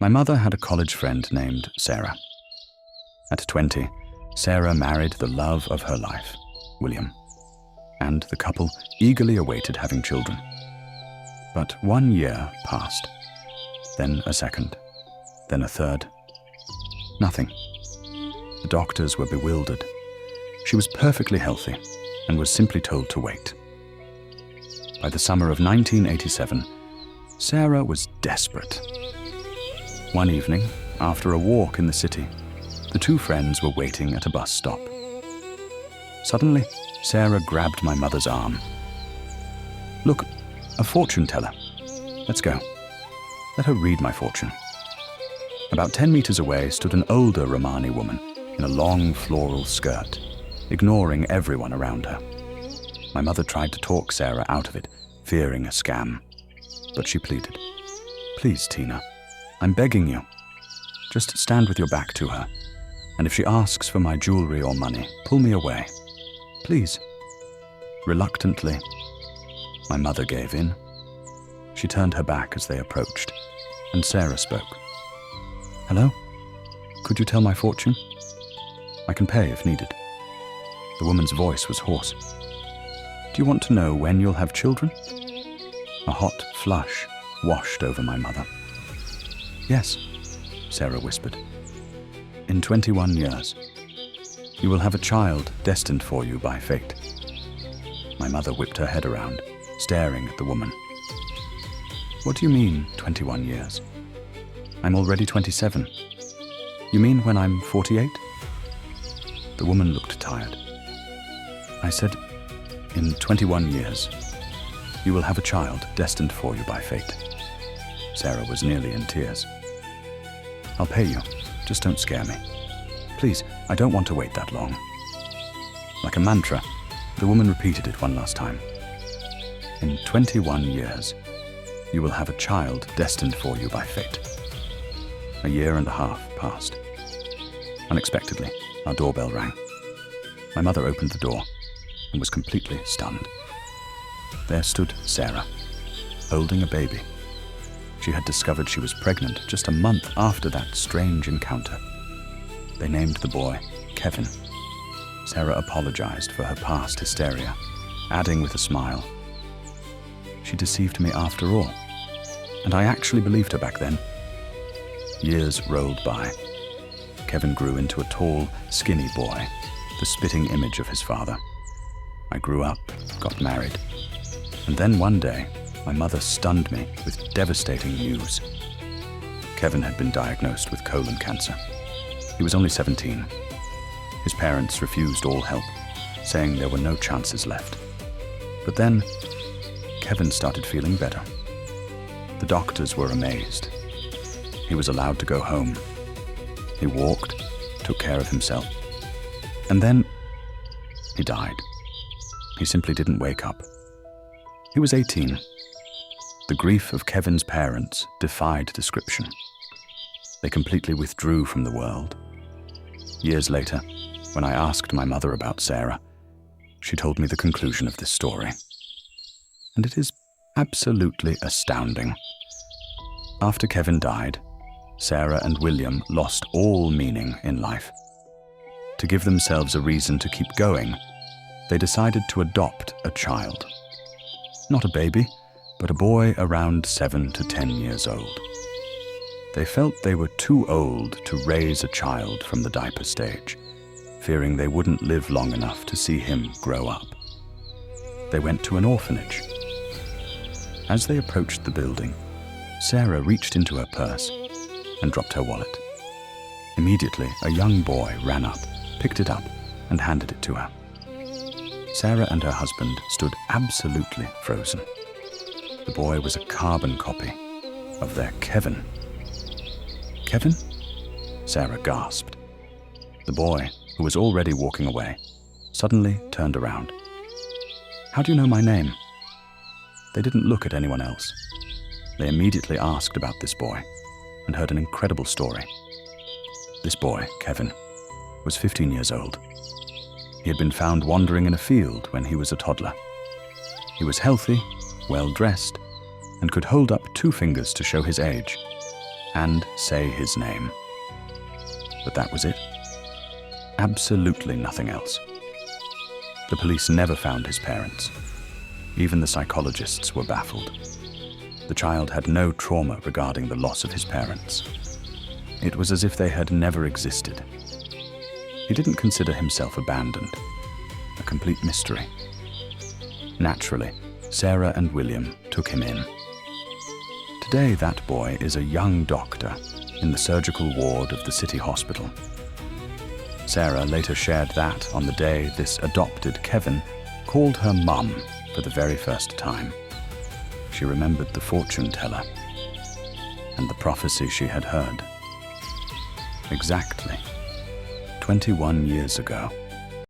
My mother had a college friend named Sarah. At 20, Sarah married the love of her life, William, and the couple eagerly awaited having children. But 1 year passed, then a second, then a third. Nothing. The doctors were bewildered. She was perfectly healthy and was simply told to wait. By the summer of 1987, Sarah was desperate. One evening, after a walk in the city, the two friends were waiting at a bus stop. Suddenly, Sarah grabbed my mother's arm. "Look, a fortune teller. Let's go. Let her read my fortune." About 10 meters away stood an older Romani woman in a long floral skirt, ignoring everyone around her. My mother tried to talk Sarah out of it, fearing a scam. But she pleaded, "Please, Tina, I'm begging you. Just stand with your back to her, and if she asks for my jewelry or money, pull me away. Please." Reluctantly, my mother gave in. She turned her back as they approached, and Sarah spoke. "Hello? Could you tell my fortune? I can pay if needed." The woman's voice was hoarse. "Do you want to know when you'll have children?" A hot flush washed over my mother. "Yes," Sarah whispered. "In 21 years. You will have a child destined for you by fate." My mother whipped her head around, staring at the woman. "What do you mean, 21 years? I'm already 27. You mean when I'm 48? The woman looked tired. "I said, in 21 years, you will have a child destined for you by fate." Sarah was nearly in tears. "I'll pay you. Just don't scare me. Please, I don't want to wait that long." Like a mantra, the woman repeated it one last time. "In 21 years, you will have a child destined for you by fate." A year and a half passed. Unexpectedly, our doorbell rang. My mother opened the door and was completely stunned. There stood Sarah, holding a baby. She had discovered she was pregnant just a month after that strange encounter. They named the boy Kevin. Sarah apologized for her past hysteria, adding with a smile, "She deceived me after all, and I actually believed her back then." Years rolled by. Kevin grew into a tall, skinny boy, the spitting image of his father. I grew up, got married, and then one day, my mother stunned me with devastating news. Kevin had been diagnosed with colon cancer. He was only 17. His parents refused all help, saying there were no chances left. But then, Kevin started feeling better. The doctors were amazed. He was allowed to go home. He walked, took care of himself. And then, he died. He simply didn't wake up. He was 18. The grief of Kevin's parents defied description. They completely withdrew from the world. Years later, when I asked my mother about Sarah, she told me the conclusion of this story. And it is absolutely astounding. After Kevin died, Sarah and William lost all meaning in life. To give themselves a reason to keep going, they decided to adopt a child. Not a baby, but a boy around 7 to 10 years old. They felt they were too old to raise a child from the diaper stage, fearing they wouldn't live long enough to see him grow up. They went to an orphanage. As they approached the building, Sarah reached into her purse and dropped her wallet. Immediately, a young boy ran up, picked it up, and handed it to her. Sarah and her husband stood absolutely frozen. The boy was a carbon copy of their Kevin. "Kevin?" Sarah gasped. The boy, who was already walking away, suddenly turned around. "How do you know my name?" They didn't look at anyone else. They immediately asked about this boy and heard an incredible story. This boy, Kevin, was 15 years old. He had been found wandering in a field when he was a toddler. He was healthy, well-dressed, and could hold up 2 fingers to show his age. and say his name. But that was it. Absolutely nothing else. The police never found his parents. Even the psychologists were baffled. The child had no trauma regarding the loss of his parents. It was as if they had never existed. He didn't consider himself abandoned, a complete mystery. Naturally, Sarah and William took him in. Today, that boy is a young doctor in the surgical ward of the city hospital. Sarah later shared that on the day this adopted Kevin called her mum for the very first time. She remembered the fortune teller and the prophecy she had heard. Exactly 21 years ago.